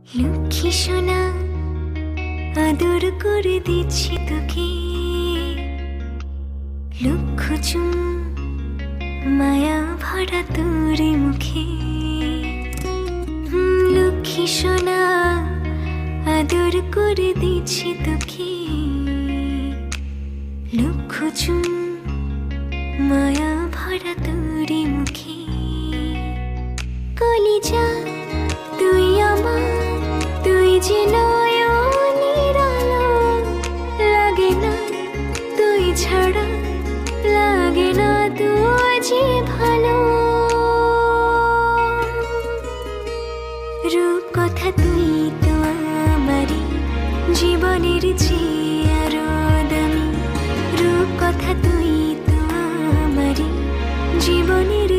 লক্ষ্মী সোনা আদর করে দিচ্ছি তোকে, লক্ষ চুম মায়া ভরা তোর মুখে। লক্ষ্মী সোনা আদর করে দিচ্ছি তোকে, লক্ষ চুম মায়া ভরা তোর মুখে। কলিজা তুই আমার, তুই যে নয়নের আলো, লাগে না তুই ছাড়া, লাগে না তুই যে ভালো। রূপ কথা তুই তো আমারই জীবনের চেয়ে আরো দামি, রূপ কথা তুই তো আমারই জীবনের